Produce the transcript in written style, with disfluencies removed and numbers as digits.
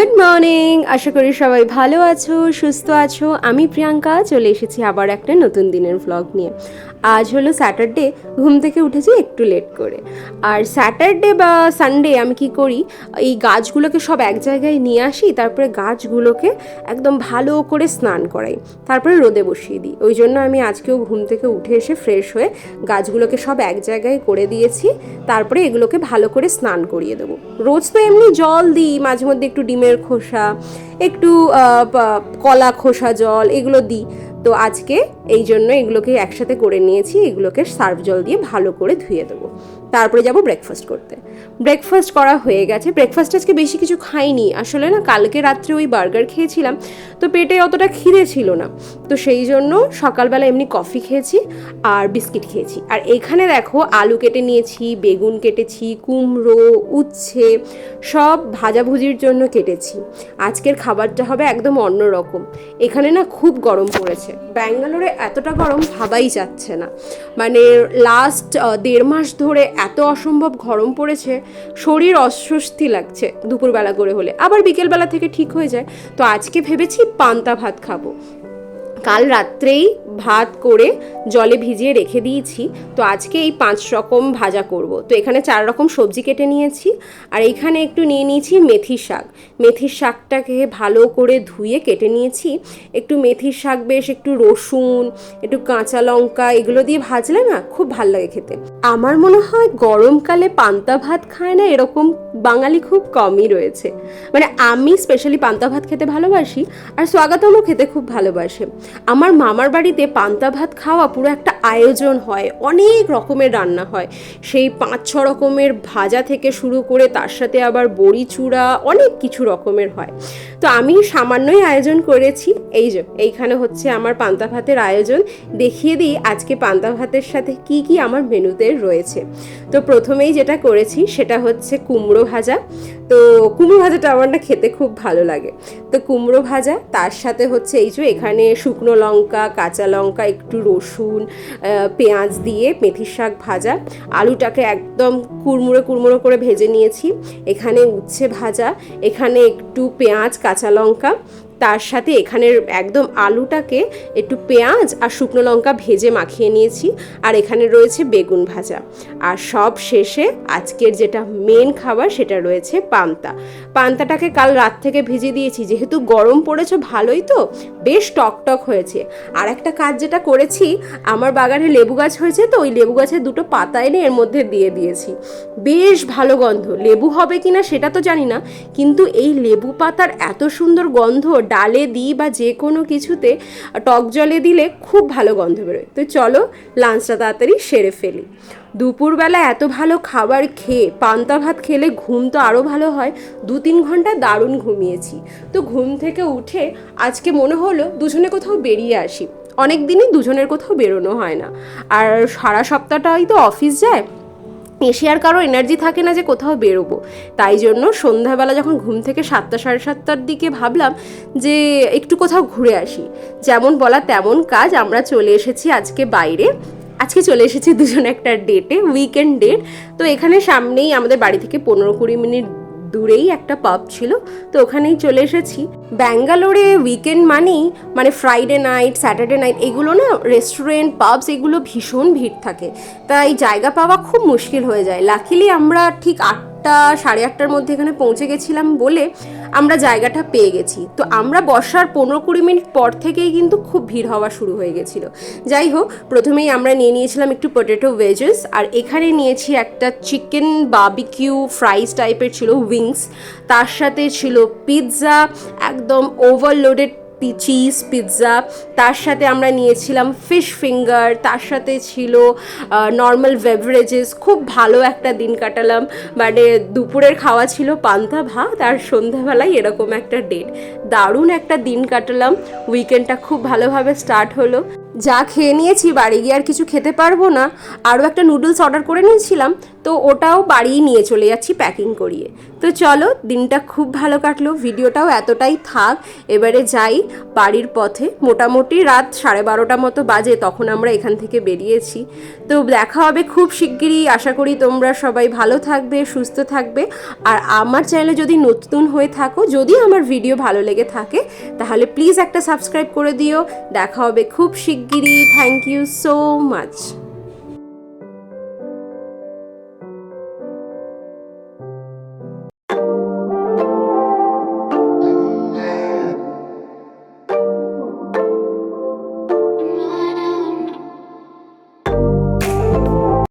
Good morning, আশা করি সবাই ভালো আছো, সুস্থ আছো। আমি প্রিয়াঙ্কা চলে এসেছি আবার একটা নতুন দিনের ভ্লগ নিয়ে। আজ হলো স্যাটারডে, ঘুম থেকে উঠেছি একটু লেট করে। আর স্যাটারডে বা সানডে আমি কি করি, এই গাছগুলোকে সব এক জায়গায় নিয়ে আসি, তারপরে গাছগুলোকে একদম ভালো করে স্নান করাই, তারপরে রোদে বসিয়ে দিই। ওই জন্য আমি আজকেও ঘুম থেকে উঠে এসে ফ্রেশ হয়ে গাছগুলোকে সব এক জায়গায় করে দিয়েছি। তারপরে এগুলোকে ভালো করে স্নান করিয়ে দেবো। রোজ তো এমনি জল দিই, মাঝে মধ্যে একটু ডিমের খোসা, একটু কলা খোসা জল এগুলো দিই। তো আজকে এই জন্য এগুলোকে একসাথে করে নিয়েছি, এগুলোকে সার্ফ জল দিয়ে ভালো করে ধুয়ে দেবো। তারপরে যাব ব্রেকফাস্ট করতে। ব্রেকফাস্ট করা হয়ে গেছে। ব্রেকফাস্ট আজকে বেশি কিছু খাইনি, আসলে না কালকে রাত্রে ওই বার্গার খেয়েছিলাম, তো পেটে অতটা খিদে ছিল না। তো সেই জন্য সকালবেলা এমনি কফি খেয়েছি আর বিস্কিট খেয়েছি। আর এখানে দেখো আলু কেটে নিয়েছি, বেগুন কেটেছি, কুমড়ো, উচ্ছে সব ভাজাভুজির জন্য কেটেছি। আজকের খাবারটা হবে একদম অন্যরকম। এখানে না খুব গরম পড়েছে, ব্যাঙ্গালোরে এতটা গরম ভাবাই যাচ্ছে না। মানে লাস্ট 1.5 মাস ধরে এত অসম্ভব গরম পড়েছে, শরীর অস্বস্তি লাগছে দুপুরবেলা করে হলে, আবার বিকেলবেলা থেকে ঠিক হয়ে যায়। তো আজকে ভেবেছি পান্তা ভাত খাবো। কাল রাত্রেই ভাত করে জলে ভিজিয়ে রেখে দিয়েছি, তো আজকে এই 5 রকম ভাজা করব। তো এখানে 4 রকম সবজি কেটে নিয়েছি, আর এইখানে একটু নিয়ে নিয়েছি মেথির শাক। মেথির শাকটাকে ভালো করে ধুয়ে কেটে নিয়েছি। একটু মেথির শাক বেশ একটু রসুন, একটু কাঁচা লঙ্কা এগুলো দিয়ে ভাজলে না খুব ভাল লাগে খেতে। আমার মনে হয় গরমকালে পান্তা ভাত খায় না এরকম বাঙালি খুব কমই রয়েছে। মানে আমি স্পেশালি পান্তা ভাত খেতে ভালোবাসি, আর স্বাগতমও খেতে খুব ভালোবাসে। আমার মামার বাড়িতে পান্তা ভাত খাওয়া পুরো একটা আয়োজন হয়, অনেক রকমের রান্না হয়, সেই 5-6 রকমের ভাজা থেকে শুরু করে তার সাথে আবার বড়ি চূড়া অনেক কিছু রকমের হয়। তো আমি সামান্যই আয়োজন করেছি। এই যে এইখানে হচ্ছে আমার পান্তা ভাতের আয়োজন। দেখিয়ে দিই আজকে পান্তা ভাতের সাথে কি কি আমার মেনুতে রয়েছে। তো প্রথমেই যেটা করেছি সেটা হচ্ছে কুমড়ো ভাজা। তো কুমড়ো ভাজাটা আমার না খেতে খুব ভালো লাগে। তো কুমড়ো ভাজা, তার সাথে হচ্ছে এই যে এখানে শুকনো লঙ্কা, কাঁচা লঙ্কা, একটু রসুন, পেঁয়াজ দিয়ে মেথির শাক ভাজা। আলুটাকে একদম কুড়মুড়ো কুড়মুড়ো করে ভেজে নিয়েছি। এখানে উচ্ছে ভাজা, এখানে একটু পেঁয়াজ, কাঁচা লঙ্কা, তার সাথে এখানের একদম আলুটাকে একটু পেঁয়াজ আর শুকনো লঙ্কা ভেজে মাখিয়ে নিয়েছি। আর এখানে রয়েছে বেগুন ভাজা। আর সব শেষে আজকের যেটা মেন খাবার সেটা রয়েছে পান্তা। পান্তাটাকে কাল রাত থেকে ভিজিয়ে দিয়েছি, যেহেতু গরম পড়েছে ভালোই, তো বেশ টকটক হয়েছে। আর একটা কাজ যেটা করেছি, আমার বাগানে লেবু গাছ হয়েছে, তো ওই লেবু গাছের 2টো পাতা এনে এর মধ্যে দিয়ে দিয়েছি। বেশ ভালো গন্ধ, লেবু হবে কিনা সেটা তো জানি না, কিন্তু এই লেবু পাতার এত সুন্দর গন্ধ ডালে দিই বা যে কোনো কিছুতে টক জলে দিলে খুব ভালো গন্ধ বেরোয়। তো চলো লাঞ্চটা তাড়াতাড়ি সেরে ফেলি। দুপুরবেলা এত ভালো খাবার খেয়ে পান্তা ভাত খেলে ঘুম তো আরও ভালো হয়। 2-3 ঘন্টা দারুণ ঘুমিয়েছি। তো ঘুম থেকে উঠে আজকে মনে হলো দুজনে কোথাও বেরিয়ে আসি। অনেক দিনই দুজনের কোথাও বেরোনো হয় না, আর সারা সপ্তাহটাই তো অফিস যায়, এসে আর কারো এনার্জি থাকে না যে কোথাও বেরোবো। তাই জন্য সন্ধ্যাবেলা যখন ঘুম থেকে 7টা সাড়ে 7টার দিকে ভাবলাম যে একটু কোথাও ঘুরে আসি। যেমন বলা তেমন কাজ, আমরা চলে এসেছি আজকে বাইরে। আজকে চলে এসেছি দুজন একটা ডেটে, উইকেন্ড ডেট। তো এখানে সামনেই আমাদের বাড়ি থেকে 15-20 মিনিট দূরেই একটা পাব ছিল, তো ওখানেই চলে এসেছি। ব্যাঙ্গালোরে উইকেন্ড মানে ফ্রাইডে নাইট, স্যাটারডে নাইট এগুলো না রেস্টুরেন্ট, পাবস এগুলো ভীষণ ভিড় থাকে, তাই জায়গা পাওয়া খুব মুশকিল হয়ে যায়। লাকিলি আমরা ঠিক 8টা সাড়ে 8টার মধ্যে এখানে পৌঁছে গেছিলাম বলে আমরা জায়গাটা পেয়ে গেছি। তো আমরা বসার 15-20 মিনিট পর থেকেই কিন্তু খুব ভিড় হওয়া শুরু হয়ে গেছিলো। যাই হোক, প্রথমেই আমরা নিয়ে নিয়েছিলাম একটু পটেটো ওয়েজেস, আর এখানে নিয়েছি একটা চিকেন বারবিকিউ ফ্রাইস টাইপের ছিল, উইংস। তার সাথে ছিল পিৎজা, একদম ওভারলোডেড চিজ পিৎজা। তার সাথে আমরা নিয়েছিলাম ফিশ ফিঙ্গার, তার সাথে ছিল নর্মাল বেভারেজেস। খুব ভালো একটা দিন কাটালাম। মানে দুপুরের খাওয়া ছিল পান্তা ভাত, আর সন্ধ্যাবেলায় এরকম একটা ডেট। দারুণ একটা দিন কাটালাম, উইকেন্ডটা খুব ভালোভাবে স্টার্ট হলো। যা খেয়ে নিয়েছি, বাড়ি গিয়ে আর কিছু খেতে পারবো না। আরও একটা নুডলস অর্ডার করে নিয়েছিলাম, তো ওটাও বাড়ি নিয়ে চলে যাচ্ছি প্যাকিং করিয়ে। তো চলো, দিনটা খুব ভালো কাটলো, ভিডিওটাও এতটাই থাক। এবারে যাই বাড়ির পথে, মোটামুটি রাত 12:30 মতো বাজে তখন আমরা এখান থেকে বেরিয়েছি। তো দেখা হবে খুব শিগগিরই, আশা করি তোমরা সবাই ভালো থাকবে, সুস্থ থাকবে। আর আমার চ্যানেলে যদি নতুন হয়ে থাকো, যদি আমার ভিডিও ভালো লেগে থাকে, তাহলে প্লিজ একটা সাবস্ক্রাইব করে দিও। দেখা হবে খুব শিগগিরই। Thank you so much.